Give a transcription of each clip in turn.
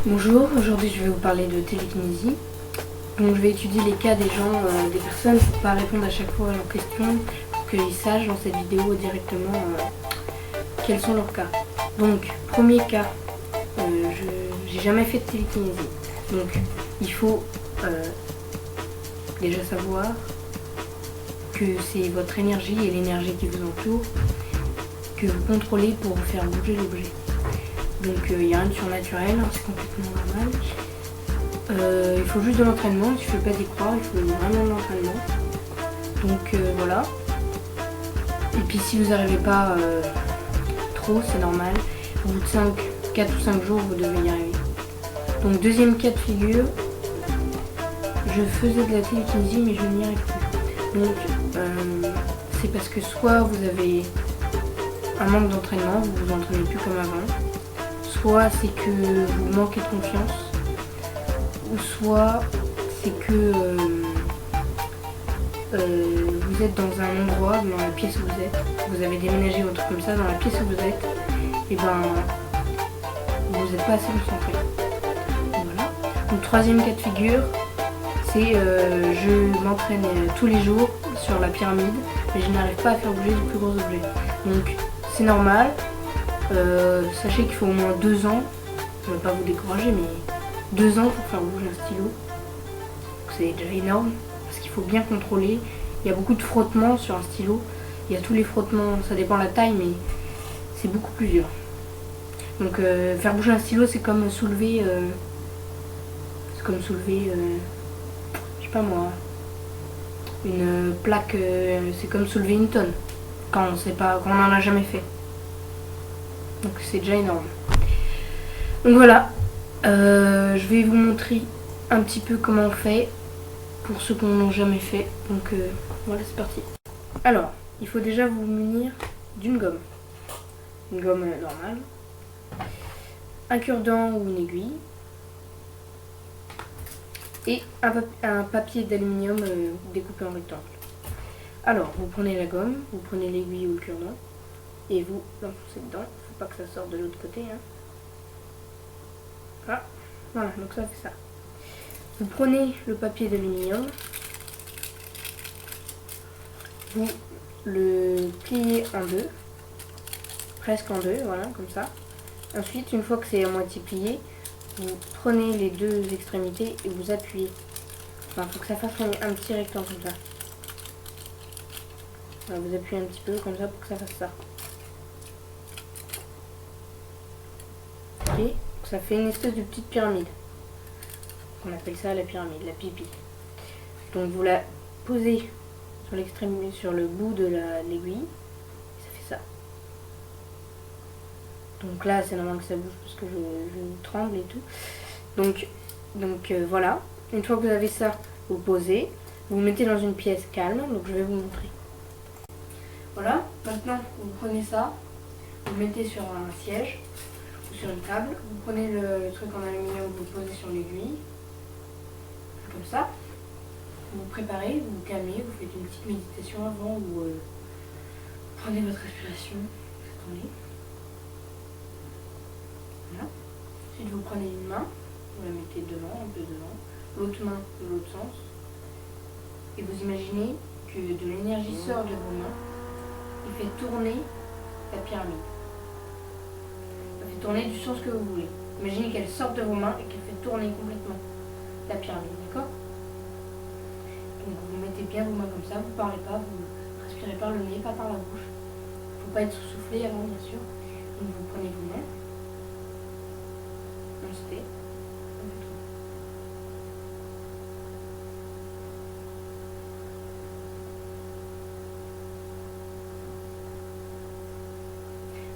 Bonjour, aujourd'hui je vais vous parler de télékinésie. Donc je vais étudier les cas des gens, des personnes pour pas répondre à chaque fois à leurs questions, pour qu'ils sachent dans cette vidéo directement quels sont leurs cas. Donc premier cas, j'ai jamais fait de télékinésie. Donc il faut déjà savoir que c'est votre énergie et l'énergie qui vous entoure que vous contrôlez pour faire bouger l'objet. Donc il n'y a rien de surnaturel, hein, c'est complètement normal. Il faut juste de l'entraînement, il ne suffit pas d'y croire, il faut vraiment de l'entraînement. Donc voilà. Et puis si vous n'arrivez pas trop, c'est normal. Au bout de 4 ou 5 jours, vous devez y arriver. Donc deuxième cas de figure, je faisais de la télékinésie mais je n'y arrive plus. Donc c'est parce que soit vous avez un manque d'entraînement, vous vous entraînez plus comme avant. Soit c'est que vous manquez de confiance, ou soit c'est que vous êtes dans un endroit, dans la pièce où vous êtes, vous avez déménagé ou un truc comme ça, dans la pièce où vous êtes, et ben vous n'êtes pas assez concentré. Voilà. Donc troisième cas de figure, c'est je m'entraîne tous les jours sur la pyramide, mais je n'arrive pas à faire bouger de plus gros objets. Donc c'est normal. Sachez qu'il faut au moins 2 ans, je ne vais pas vous décourager, mais 2 ans pour faire bouger un stylo. C'est déjà énorme, parce qu'il faut bien contrôler. Il y a beaucoup de frottements sur un stylo. Il y a tous les frottements, ça dépend de la taille, mais c'est beaucoup plus dur. Donc faire bouger un stylo, c'est comme soulever, je sais pas moi, une plaque, c'est comme soulever une tonne, quand on n'en a jamais fait. Donc c'est déjà énorme. Donc voilà, je vais vous montrer un petit peu comment on fait pour ceux qui n'ont jamais fait. Donc voilà, c'est parti. Alors, il faut déjà vous munir d'une gomme. Une gomme normale. Un cure-dent ou une aiguille. Et un papier d'aluminium découpé en rectangle. Alors, vous prenez la gomme, vous prenez l'aiguille ou le cure-dent et vous l'enfoncez dedans. Pas que ça sorte de l'autre côté, hein. Ah, voilà, donc ça fait ça. Vous prenez le papier d'aluminium, vous le pliez en deux, presque en deux, voilà, comme ça. Ensuite, une fois que c'est à moitié plié, vous prenez les deux extrémités et vous appuyez. Enfin, il faut que ça fasse un petit rectangle comme ça. Voilà, vous appuyez un petit peu comme ça pour que ça fasse ça. Okay. Ça fait une espèce de petite pyramide. On appelle ça la pyramide, la pipi. Donc vous la posez sur l'extrême, sur le bout de l'aiguille. Ça fait ça. Donc là c'est normal que ça bouge parce que je tremble et tout. Donc voilà. Une fois que vous avez ça, vous posez. Vous mettez dans une pièce calme. Donc je vais vous montrer. Voilà. Maintenant vous prenez ça. Vous mettez sur un siège. Sur une table, vous prenez le truc en aluminium, vous le posez sur l'aiguille, comme ça, vous vous préparez, vous vous calmez, vous faites une petite méditation avant, vous prenez votre respiration, attendez. Voilà. Ensuite vous prenez une main, vous la mettez devant, un peu devant, l'autre main de l'autre sens, et vous imaginez que de l'énergie sort de vos mains et fait tourner la pyramide. Tourner du sens que vous voulez. Imaginez qu'elle sorte de vos mains et qu'elle fait tourner complètement la pyramide, d'accord? Donc vous mettez bien vos mains comme ça, vous ne parlez pas, vous respirez par le nez, pas par la bouche. Il ne faut pas être soufflé avant, bien sûr. Donc vous prenez vos mains, inspirez,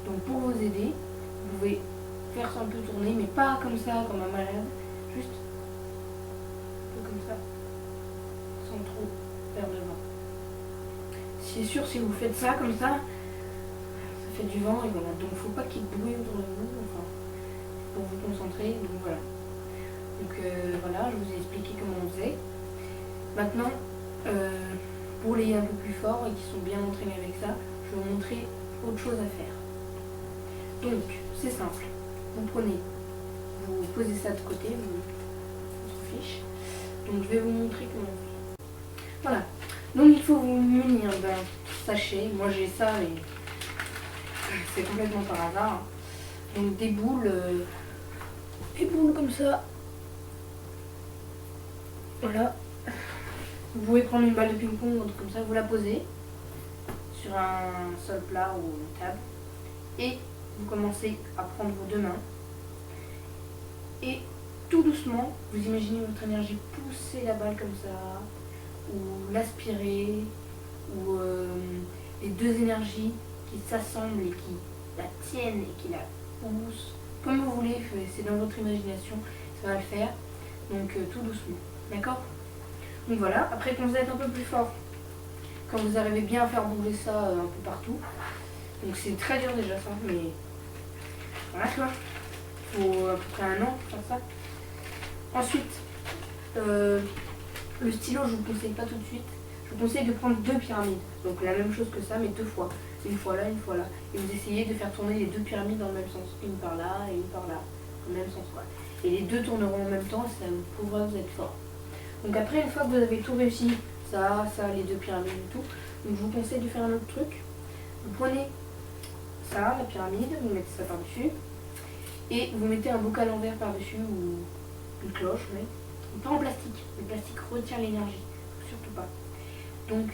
donc pour vous aider, vous pouvez faire ça un peu tourner, mais pas comme ça, comme un malade, juste un peu comme ça, sans trop faire de vent. C'est sûr, si vous faites ça comme ça fait du vent et voilà. Donc il ne faut pas qu'il y ait de bruit autour de vous, enfin, pour vous concentrer, donc voilà. Donc voilà, je vous ai expliqué comment on faisait. Maintenant, pour les un peu plus forts et qui sont bien entraînés avec ça, je vais vous montrer autre chose à faire. Donc, c'est simple. Vous prenez, vous poser ça de côté, on s'en fiche. Donc je vais vous montrer comment on fait. Voilà. Donc il faut vous munir d'un sachet. Moi j'ai ça, mais c'est complètement par hasard. Donc des boules comme ça. Voilà. Vous pouvez prendre une balle de ping-pong ou un truc comme ça, vous la posez sur un sol plat ou une table. Et vous commencez à prendre vos deux mains. Et tout doucement, vous imaginez votre énergie pousser la balle comme ça, ou l'aspirer, ou les deux énergies qui s'assemblent et qui la tiennent et qui la poussent. Comme vous voulez, c'est dans votre imagination, ça va le faire. Donc tout doucement, d'accord? Donc voilà, après quand vous êtes un peu plus fort, quand vous arrivez bien à faire bouger ça un peu partout, donc c'est très dur déjà ça, mais voilà quoi, il faut à peu près un an pour faire ça. Ensuite, le stylo je vous conseille pas tout de suite, je vous conseille de prendre deux pyramides, donc la même chose que ça mais deux fois, une fois là, une fois là, et vous essayez de faire tourner les deux pyramides dans le même sens, une par là et une par là, dans le même sens quoi. Et les deux tourneront en même temps, ça vous prouvera que vous êtes fort. Donc après, une fois que vous avez tout réussi, ça, les deux pyramides et tout, donc je vous conseille de faire un autre truc. Vous prenez ça, la pyramide, vous mettez ça par-dessus, et vous mettez un bocal en verre par-dessus, ou une cloche, mais pas en plastique. Le plastique retient l'énergie, surtout pas. Donc,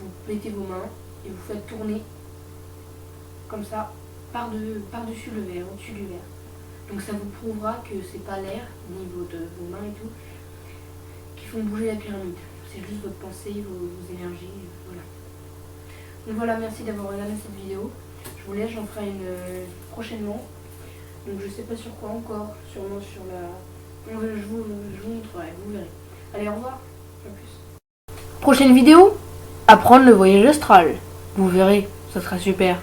vous mettez vos mains et vous faites tourner, comme ça, par-dessus le verre, au-dessus du verre. Donc ça vous prouvera que c'est pas l'air, ni vos mains et tout, qui font bouger la pyramide. C'est juste votre pensée, vos énergies, voilà. Donc voilà, merci d'avoir regardé cette vidéo. Je vous laisse, j'en ferai une prochainement. Donc je sais pas sur quoi encore, sûrement sur la... Je vous montrerai, vous verrez. Allez, au revoir, à plus. Prochaine vidéo, apprendre le voyage astral. Vous verrez, ça sera super.